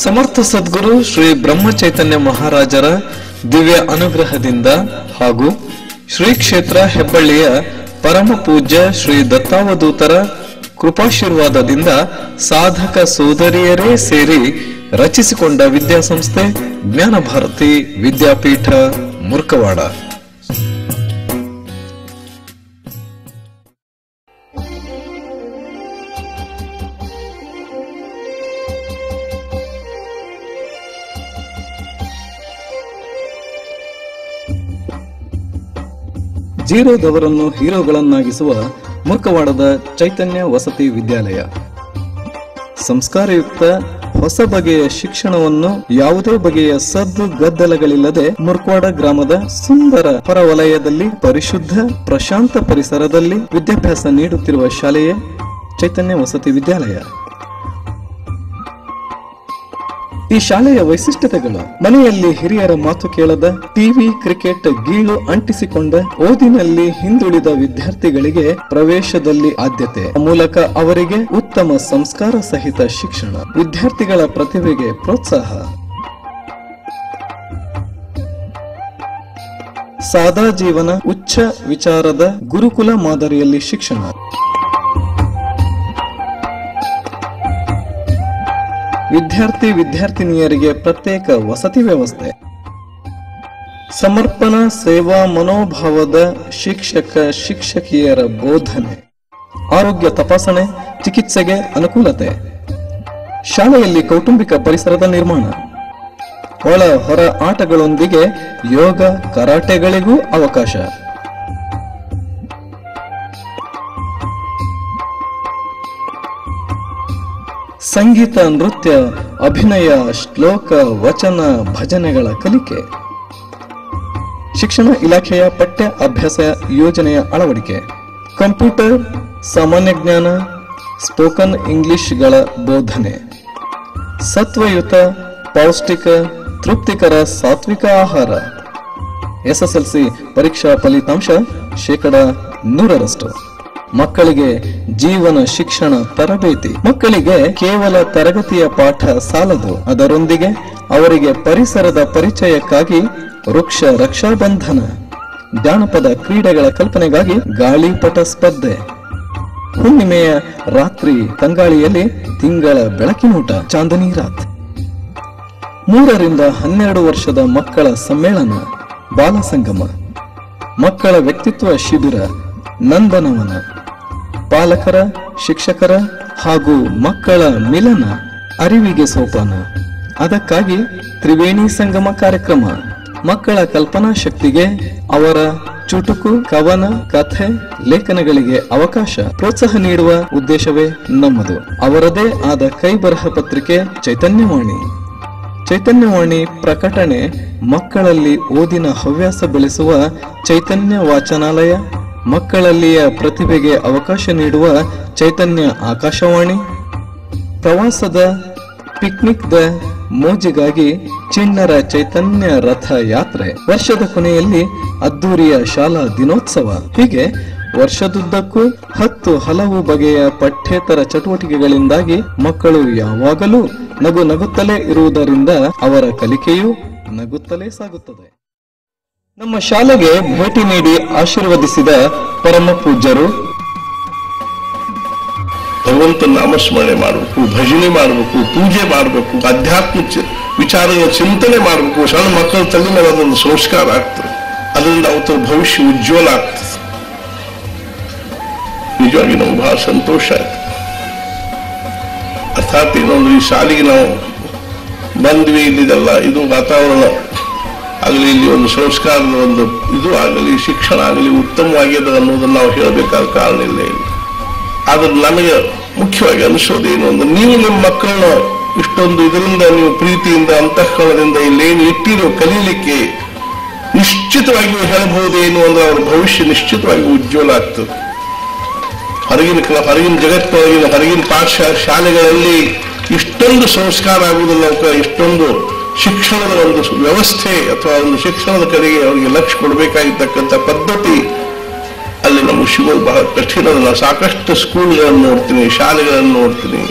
ಸಮರ್ಥ ಸದ್ಗುರು ಶ್ರೀ ಬ್ರಹ್ಮ ಚೈತನ್ಯ ಮಹಾರಾಜರ ದಿವ್ಯ ಅನುಗ್ರಹದಿಂದ ಹಾಗೂ ಶ್ರೀ ಕ್ಷೇತ್ರ ಹೆಬ್ಬಳ್ಳಿಯ ಪರಮ ಪೂಜ್ಯ ಶ್ರೀ ದತ್ತಾವಧೂತರ ಕೃಪಾಶೀರ್ವಾದದಿಂದ ಸಾಧಕ ಸೋದರಿಯರೇ ಸೇರಿ ರಚಿಸಿಕೊಂಡ ವಿದ್ಯಾಸಂಸ್ಥೆ ಜ್ಞಾನ ಭಾರತಿ ವಿದ್ಯಾಪೀಠ ಮುರ್ಕವಾಡ. ಜೀರೋದವರನ್ನು ಹೀರೋಗಳನ್ನಾಗಿಸುವ ಮುರ್ಕವಾಡದ ಚೈತನ್ಯ ವಸತಿ ವಿದ್ಯಾಲಯ ಸಂಸ್ಕಾರಯುಕ್ತ ಹೊಸ ಬಗೆಯ ಶಿಕ್ಷಣವನ್ನು ಯಾವುದೇ ಬಗೆಯ ಸದ್ದು ಗದ್ದಲಗಳಿಲ್ಲದೆ ಮುರ್ಕವಾಡ ಗ್ರಾಮದ ಸುಂದರ ಹೊರವಲಯದಲ್ಲಿ ಪರಿಶುದ್ಧ ಪ್ರಶಾಂತ ಪರಿಸರದಲ್ಲಿ ವಿದ್ಯಾಭ್ಯಾಸ ನೀಡುತ್ತಿರುವ ಶಾಲೆಯೇ ಚೈತನ್ಯ ವಸತಿ ವಿದ್ಯಾಲಯ. ಈ ಶಾಲೆಯ ವೈಶಿಷ್ಟ್ಯತೆಗಳು: ಮನೆಯಲ್ಲಿ ಹಿರಿಯರ ಮಾತು ಕೇಳದ, ಟಿವಿ ಕ್ರಿಕೆಟ್ ಗೀಳು ಅಂಟಿಸಿಕೊಂಡ, ಓದಿನಲ್ಲಿ ಹಿಂದುಳಿದ ವಿದ್ಯಾರ್ಥಿಗಳಿಗೆ ಪ್ರವೇಶದಲ್ಲಿ ಆದ್ಯತೆ ಮೂಲಕ ಅವರಿಗೆ ಉತ್ತಮ ಸಂಸ್ಕಾರ ಸಹಿತ ಶಿಕ್ಷಣ, ವಿದ್ಯಾರ್ಥಿಗಳ ಪ್ರತಿಭೆಗೆ ಪ್ರೋತ್ಸಾಹ, ಸಾದಾ ಜೀವನ, ಉಚ್ಚ ವಿಚಾರದ ಗುರುಕುಲ ಮಾದರಿಯಲ್ಲಿ ಶಿಕ್ಷಣ, ವಿದ್ಯಾರ್ಥಿ ವಿದ್ಯಾರ್ಥಿನಿಯರಿಗೆ ಪ್ರತ್ಯೇಕ ವಸತಿ ವ್ಯವಸ್ಥೆ, ಸಮರ್ಪಣಾ ಸೇವಾ ಮನೋಭಾವದ ಶಿಕ್ಷಕ ಶಿಕ್ಷಕಿಯರ ಬೋಧನೆ, ಆರೋಗ್ಯ ತಪಾಸಣೆ, ಚಿಕಿತ್ಸೆಗೆ ಅನುಕೂಲತೆ, ಶಾಲೆಯಲ್ಲಿ ಕೌಟುಂಬಿಕ ಪರಿಸರದ ನಿರ್ಮಾಣ, ಒಳ ಹೊರ ಆಟಗಳೊಂದಿಗೆ ಯೋಗ ಕರಾಟೆಗಳಿಗೂ ಅವಕಾಶ, ಸಂಗೀತ ನೃತ್ಯ ಅಭಿನಯ ಶ್ಲೋಕ ವಚನ ಭಜನೆಗಳ ಕಲಿಕೆ, ಶಿಕ್ಷಣ ಇಲಾಖೆಯ ಪಠ್ಯ ಅಭ್ಯಾಸ ಯೋಜನೆಯ ಅಳವಡಿಕೆ, ಕಂಪ್ಯೂಟರ್, ಸಾಮಾನ್ಯ ಜ್ಞಾನ, ಸ್ಪೋಕನ್ ಇಂಗ್ಲಿಷ್ಗಳ ಬೋಧನೆ, ಸತ್ವಯುತ ಪೌಷ್ಟಿಕ ತೃಪ್ತಿಕರ ಸಾತ್ವಿಕ ಆಹಾರ, ಎಸ್ಎಸ್ಎಲ್ಸಿ ಪರೀಕ್ಷಾ ಫಲಿತಾಂಶ 100%. ಮಕ್ಕಳಿಗೆ ಜೀವನ ಶಿಕ್ಷಣ ತರಬೇತಿ. ಮಕ್ಕಳಿಗೆ ಕೇವಲ ತರಗತಿಯ ಪಾಠ ಸಾಲದು, ಅದರೊಂದಿಗೆ ಅವರಿಗೆ ಪರಿಸರದ ಪರಿಚಯಕ್ಕಾಗಿ ವೃಕ್ಷ ರಕ್ಷಾಬಂಧನ, ಜಾನಪದ ಕ್ರೀಡೆಗಳ ಕಲ್ಪನೆಗಾಗಿ ಗಾಳಿಪಟ ಸ್ಪರ್ಧೆ, ಹುಣ್ಣಿಮೆಯ ರಾತ್ರಿ ತಂಗಾಳಿಯಲ್ಲಿ ತಿಂಗಳ ಬೆಳಕಿನೂಟ ಚಾಂದನಿ ರಾತ್, 3 ರಿಂದ 12 ವರ್ಷದ ಮಕ್ಕಳ ಸಮ್ಮೇಳನ, ಬಾಲ ಸಂಗಮ, ಮಕ್ಕಳ ವ್ಯಕ್ತಿತ್ವ ಶಿಬಿರ, ನಂದನವನ, ಪಾಲಕರ ಶಿಕ್ಷಕರ ಹಾಗೂ ಮಕ್ಕಳ ಮಿಲನ, ಅರಿವಿಗೆ ಸೋಪಾನ. ಅದಕ್ಕಾಗಿ ತ್ರಿವೇಣಿ ಸಂಗಮ ಕಾರ್ಯಕ್ರಮ. ಮಕ್ಕಳ ಕಲ್ಪನಾ ಶಕ್ತಿಗೆ, ಅವರ ಚುಟುಕು ಕವನ ಕಥೆ ಲೇಖನಗಳಿಗೆ ಅವಕಾಶ, ಪ್ರೋತ್ಸಾಹ ನೀಡುವ ಉದ್ದೇಶವೇ ನಮ್ಮದು. ಅವರದೇ ಆದ ಕೈಬರಹ ಪತ್ರಿಕೆ ಚೈತನ್ಯವಾಣಿ. ಚೈತನ್ಯವಾಣಿ ಪ್ರಕಟಣೆ ಮಕ್ಕಳಲ್ಲಿ ಓದಿನ ಹವ್ಯಾಸ ಬೆಳೆಸುವ ಚೈತನ್ಯ ವಾಚನಾಲಯ, ಮಕ್ಕಳಲ್ಲಿಯ ಪ್ರತಿಭೆಗೆ ಅವಕಾಶ ನೀಡುವ ಚೈತನ್ಯ ಆಕಾಶವಾಣಿ, ಪ್ರವಾಸದ ಪಿಕ್ನಿಕ್ದ ಮೋಜಿಗಾಗಿ ಚಿಣ್ಣರ ಚೈತನ್ಯ ರಥ ಯಾತ್ರೆ, ವರ್ಷದ ಕೊನೆಯಲ್ಲಿ ಅದ್ದೂರಿಯ ಶಾಲಾ ದಿನೋತ್ಸವ. ಹೀಗೆ ವರ್ಷದುದ್ದಕ್ಕೂ 10 ಹಲವು ಬಗೆಯ ಪಠ್ಯೇತರ ಚಟುವಟಿಕೆಗಳಿಂದಾಗಿ ಮಕ್ಕಳು ಯಾವಾಗಲೂ ನಗುತ್ತಲೇ ಇರುವುದರಿಂದ ಅವರ ಕಲಿಕೆಯೂ ನಗುತ್ತಲೇ ಸಾಗುತ್ತದೆ. ನಮ್ಮ ಶಾಲೆಗೆ ಭೇಟಿ ನೀಡಿ ಆಶೀರ್ವದಿಸಿದ ಪರಮ ಪೂಜ್ಯರು: ಭಗವಂತ ನಾಮಸ್ಮರಣೆ ಮಾಡಬೇಕು, ಭಜನೆ ಮಾಡಬೇಕು, ಪೂಜೆ ಮಾಡಬೇಕು, ಆಧ್ಯಾತ್ಮಿಕ ವಿಚಾರಗಳ ಚಿಂತನೆ ಮಾಡಬೇಕು. ಸಣ್ಣ ಮಕ್ಕಳ ತಲೆ ಮೇಲೆ ಅದೊಂದು ಸಂಸ್ಕಾರ ಆಗ್ತದೆ, ಅದರಿಂದ ಅವರ ಭವಿಷ್ಯ ಉಜ್ವಲ ಆಗ್ತದೆ. ನಿಜವಾಗಿ ನಮ್ಗೆ ಬಹಳ ಸಂತೋಷ ಆಯ್ತು. ಅರ್ಥಾತ್ ಇನ್ನೊಂದು ಈ ಶಾಲೆಗೆ ನಾವು ಬಂದ್ವಿ, ಇಲ್ಲಿದೆಲ್ಲ ಇದು ವಾತಾವರಣ ಆಗಲಿ, ಇಲ್ಲಿ ಒಂದು ಸಂಸ್ಕಾರದ ಒಂದು ಇದು ಆಗಲಿ, ಶಿಕ್ಷಣ ಆಗಲಿ ಉತ್ತಮವಾಗಿದೆ ಅನ್ನೋದನ್ನು ನಾವು ಹೇಳಬೇಕಾದ ಕಾರಣ ಇಲ್ಲ. ಆದ್ರೆ ನನಗೆ ಮುಖ್ಯವಾಗಿ ಅನಿಸೋದೇನು ಅಂದ್ರೆ, ನೀವು ನಿಮ್ಮ ಮಕ್ಕಳನ್ನ ಇಷ್ಟೊಂದು ಇದರಿಂದ ನೀವು ಪ್ರೀತಿಯಿಂದ ಅಂತಃಕರಣದಿಂದ ಇಲ್ಲೇನು ಇಟ್ಟಿರೋ ಕಲೀಲಿಕ್ಕೆ ನಿಶ್ಚಿತವಾಗಿ ಹೇಳಬಹುದೇನು ಅಂದ್ರೆ ಅವರ ಭವಿಷ್ಯ ನಿಶ್ಚಿತವಾಗಿ ಉಜ್ವಲ ಆಗ್ತದೆ. ಹೊರಗಿನ ಜಗತ್ತಿನೊಳಗಿನ ಹೊರಗಿನ ಶಾಲೆಗಳಲ್ಲಿ ಇಷ್ಟೊಂದು ಸಂಸ್ಕಾರ ಆಗುವುದಿಲ್ಲ, ಇಷ್ಟೊಂದು ಶಿಕ್ಷಣದ ಒಂದು ವ್ಯವಸ್ಥೆ ಅಥವಾ ಒಂದು ಶಿಕ್ಷಣದ ಕಡೆಗೆ ಅವರಿಗೆ ಲಕ್ಷ್ಯ ಕೊಡಬೇಕಾಗಿರ್ತಕ್ಕಂಥ ಪದ್ಧತಿ ಅಲ್ಲಿ ನಮಗೆ ಸಿಗೋದು ಬಹಳ ಕಠಿಣ. ನಾನು ಸಾಕಷ್ಟು ಸ್ಕೂಲ್ಗಳನ್ನು ನೋಡ್ತೀನಿ, ಶಾಲೆಗಳನ್ನು ನೋಡ್ತೀನಿ.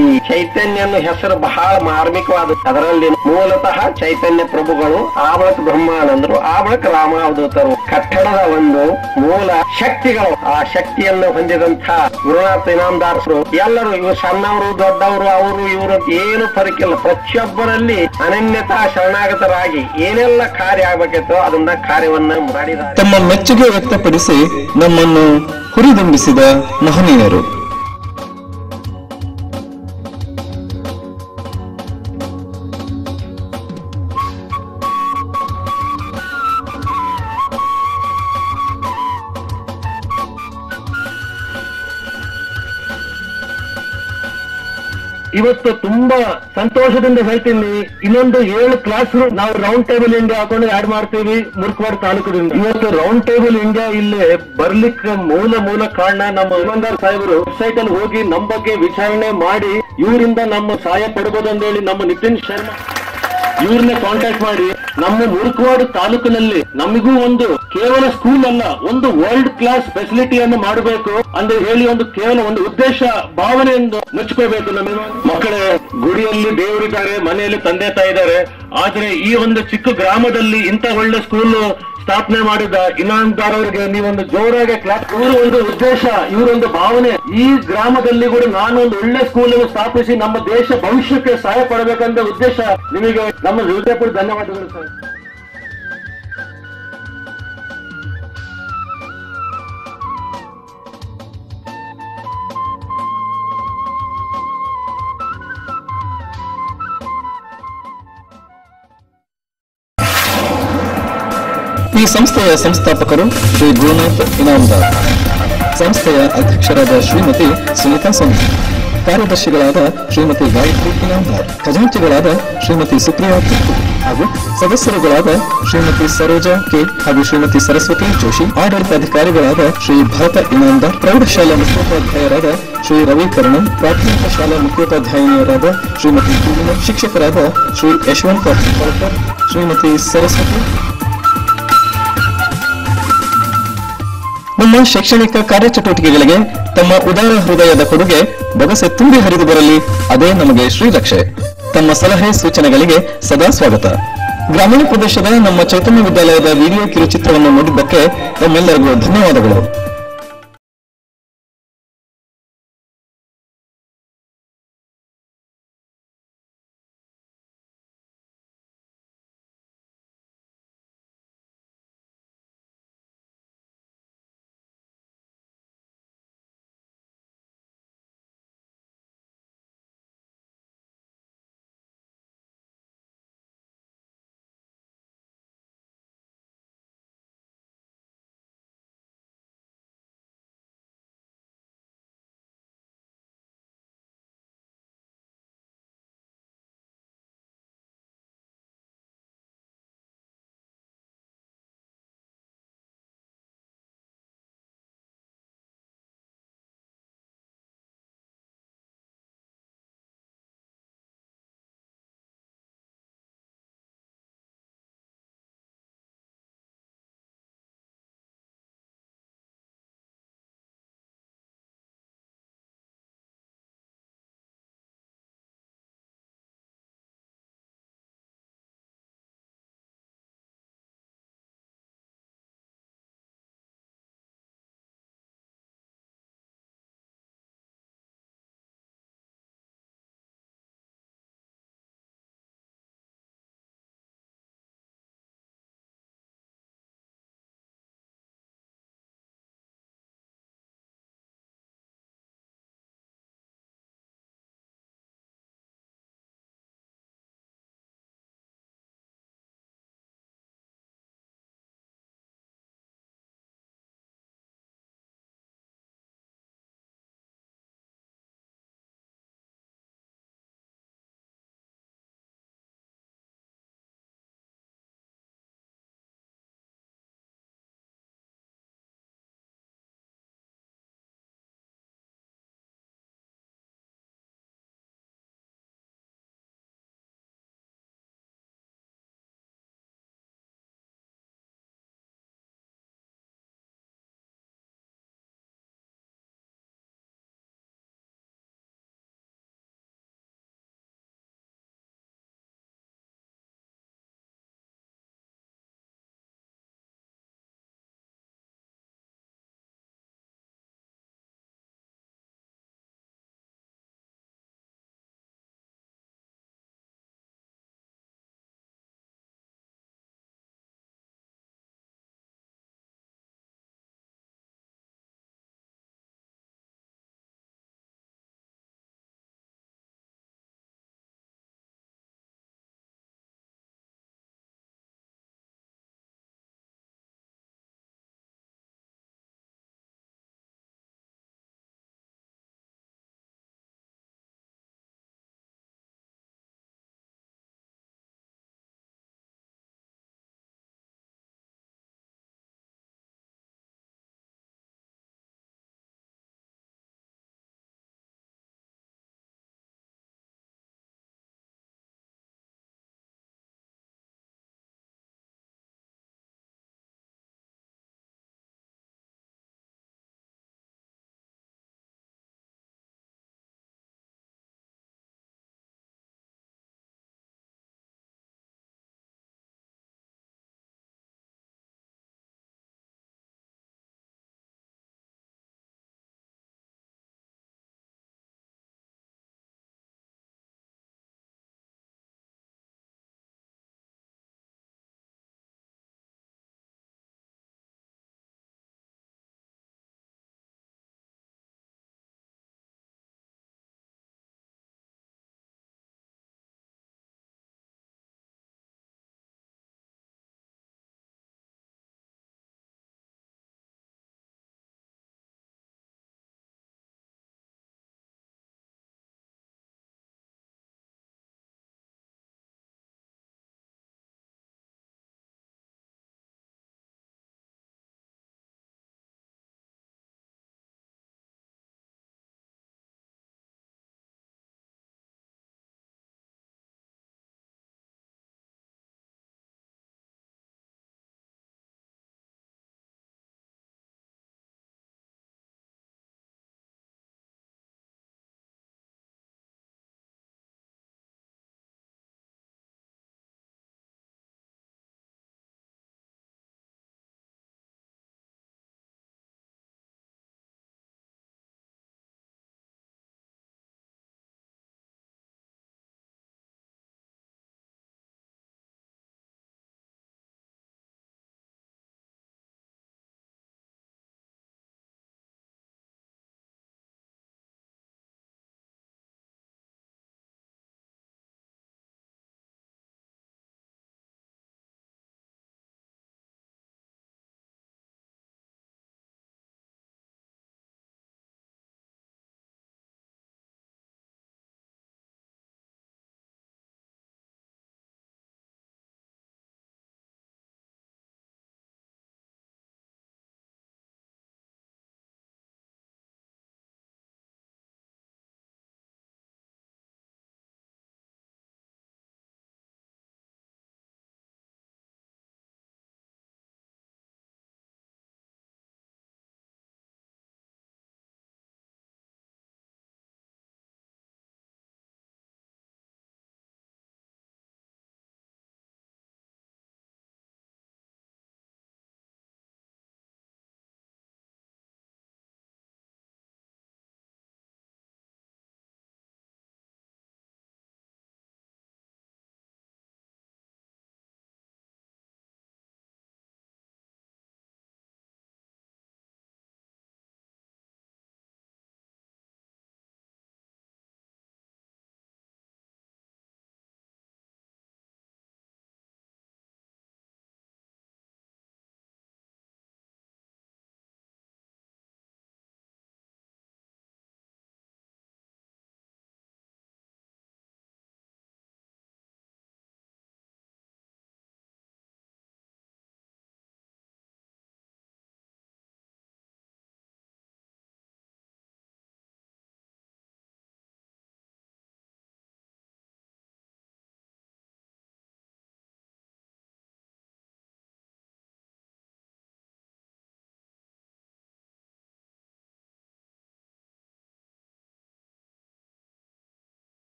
ಈ ಚೈತನ್ಯ ಹೆಸರು ಬಹಳ ಮಾರ್ಮಿಕವಾದ. ಅದರಲ್ಲಿ ಮೂಲತಃ ಚೈತನ್ಯ ಪ್ರಭುಗಳು, ಆ ಬಳಿಕ ಬ್ರಹ್ಮಾನಂದರು, ಆ ಬಳಿಕ ರಾಮಾವಧೂತರು ಕಟ್ಟಡದ ಒಂದು ಮೂಲ ಶಕ್ತಿಗಳು. ಆ ಶಕ್ತಿಯನ್ನು ಹೊಂದಿದಂತಹ ಗುರುನಾಥ ಇನಾಮದಾರರು ಎಲ್ಲರೂ, ಇವರು ಸಣ್ಣವರು ದೊಡ್ಡವರು ಅವರು ಇವರು ಏನು ಫರಕಿಲ್ಲ, ಪ್ರತಿಯೊಬ್ಬರಲ್ಲಿ ಅನನ್ಯತಾ ಶರಣಾಗತರಾಗಿ ಏನೆಲ್ಲ ಕಾರ್ಯ ಆಗ್ಬೇಕಿತ್ತೋ ಅದನ್ನ ಕಾರ್ಯವನ್ನ ಮಾಡಿದ್ದಾರೆ. ತಮ್ಮ ಮೆಚ್ಚುಗೆ ವ್ಯಕ್ತಪಡಿಸಿ ನಮ್ಮನ್ನು ಹುರಿದುಂಬಿಸಿದ ಮಹನೀಯರು. ಇವತ್ತು ತುಂಬಾ ಸಂತೋಷದಿಂದ ಹೇಳ್ತೀನಿ, ಇನ್ನೊಂದು 7 ಕ್ಲಾಸ್ ನಾವು ರೌಂಡ್ ಟೇಬಲ್ ಇಂಡಿಯಾ ಹಾಕೊಂಡು ಆಡ್ ಮಾಡ್ತೀವಿ ಮುರ್ಕವಾಡ ತಾಲೂಕದಿಂದ. ಇವತ್ತು ರೌಂಡ್ ಟೇಬಲ್ ಇಂಡಿಯಾ ಇಲ್ಲೇ ಬರ್ಲಿಕ್ಕೆ ಮೂಲ ಕಾರಣ ನಮ್ಮ ಇಮಾನ್ದಾರ್ ಸಾಹೇಬರು ವೆಬ್ಸೈಟ್ ಅಲ್ಲಿ ಹೋಗಿ ನಮ್ಮ ಬಗ್ಗೆ ವಿಚಾರಣೆ ಮಾಡಿ ಇವರಿಂದ ನಮ್ಮ ಸಹಾಯ ಪಡಬಹುದು ಅಂತ ಹೇಳಿ ನಮ್ಮ ನಿತಿನ್ ಶರ್ಮಾ ಇವ್ರನ್ನೇ ಕಾಂಟ್ಯಾಕ್ಟ್ ಮಾಡಿ ನಮ್ಮ ಮುರುಕವಾಡ ತಾಲೂಕಿನಲ್ಲಿ ನಮಗೂ ಒಂದು ಕೇವಲ ಸ್ಕೂಲ್ ಅಲ್ಲ, ಒಂದು ವರ್ಲ್ಡ್ ಕ್ಲಾಸ್ ಫೆಸಿಲಿಟಿಯನ್ನು ಮಾಡಬೇಕು ಅಂತ ಹೇಳಿ ಒಂದು ಕೇವಲ ಒಂದು ಉದ್ದೇಶ ಭಾವನೆಯನ್ನು ಮೆಚ್ಕೋಬೇಕು. ನಮ್ಮ ಮಕ್ಕಳೇ, ಗುಡಿಯಲ್ಲಿ ದೇವರಿದ್ದಾರೆ, ಮನೆಯಲ್ಲಿ ತಂದೆ ತಾಯಿ ಇದ್ದಾರೆ, ಆದ್ರೆ ಈ ಒಂದು ಚಿಕ್ಕ ಗ್ರಾಮದಲ್ಲಿ ಇಂತ ಒಳ್ಳೆ ಸ್ಕೂಲ್ ಸ್ಥಾಪನೆ ಮಾಡಿದ ಇನಾಮದಾರ್ ಅವರಿಗೆ ನೀವೊಂದು ಜೋರಾಗಿ ಕ್ಲಾಸ್. ಇವರು ಒಂದು ಉದ್ದೇಶ, ಇವರೊಂದು ಭಾವನೆ, ಈ ಗ್ರಾಮದಲ್ಲಿ ಕೂಡ ನಾನು ಒಂದು ಒಳ್ಳೆ ಸ್ಕೂಲ್ ಅನ್ನು ಸ್ಥಾಪಿಸಿ ನಮ್ಮ ದೇಶ ಭವಿಷ್ಯಕ್ಕೆ ಸಹಾಯ ಪಡಬೇಕಂತ ಉದ್ದೇಶ. ನಿಮಗೆ ನಮ್ಮ ಹೃದಯಪೂರ್ವಕ ಧನ್ಯವಾದಗಳು ಸರ್. ಈ ಸಂಸ್ಥೆಯ ಸಂಸ್ಥಾಪಕರು ಶ್ರೀ ಗುರುನಾಥ್ ಇನಾಮದಾರ್, ಸಂಸ್ಥೆಯ ಅಧ್ಯಕ್ಷರಾದ ಶ್ರೀಮತಿ ಸುನೀತಾ ಸೊಂದಿ, ಕಾರ್ಯದರ್ಶಿಗಳಾದ ಶ್ರೀಮತಿ ಗಾಯತ್ರಿ ಇನಾಮದಾರ್, ಖಜಾಂಚಿಗಳಾದ ಶ್ರೀಮತಿ ಸುಪ್ರಿಯಾ ತಿಪ್ಪು ಹಾಗೂ ಸದಸ್ಯರುಗಳಾದ ಶ್ರೀಮತಿ ಸರೋಜಾ ಕೆ ಹಾಗೂ ಶ್ರೀಮತಿ ಸರಸ್ವತಿ ಜೋಶಿ, ಆಡಳಿತಾಧಿಕಾರಿಗಳಾದ ಶ್ರೀ ಭರತ ಇನಾಮದಾರ್, ಪ್ರೌಢಶಾಲಾ ಮುಖ್ಯೋಪಾಧ್ಯಾಯರಾದ ಶ್ರೀ ರವಿಕರ್ಣನ್, ಪ್ರಾಥಮಿಕ ಶಾಲಾ ಮುಖ್ಯೋಪಾಧ್ಯಾಯಿನಿಯರಾದ ಶ್ರೀಮತಿ ಪೂರ್ಣಿಮಾ, ಶಿಕ್ಷಕರಾದ ಶ್ರೀ ಯಶವಂತ ಹೊಳಕರ್, ಶ್ರೀಮತಿ ಸರಸ್ವತಿ. ನಮ್ಮ ಶೈಕ್ಷಣಿಕ ಕಾರ್ಯಚಟುವಟಿಕೆಗಳಿಗೆ ತಮ್ಮ ಉದಾರ ಹೃದಯದ ಕೊಡುಗೆ ಬೊಗಸೆ ತುಂಬಿ ಹರಿದು ಬರಲಿ, ಅದೇ ನಮಗೆ ಶ್ರೀರಕ್ಷೆ. ತಮ್ಮ ಸಲಹೆ ಸೂಚನೆಗಳಿಗೆ ಸದಾ ಸ್ವಾಗತ. ಗ್ರಾಮೀಣ ಪ್ರದೇಶದ ನಮ್ಮ ಚೈತನ್ಯ ವಿದ್ಯಾಲಯದ ವಿಡಿಯೋ ಕಿರುಚಿತ್ರವನ್ನು ನೋಡಿದ್ದಕ್ಕೆ ತಮ್ಮೆಲ್ಲರಿಗೂ ಧನ್ಯವಾದಗಳು.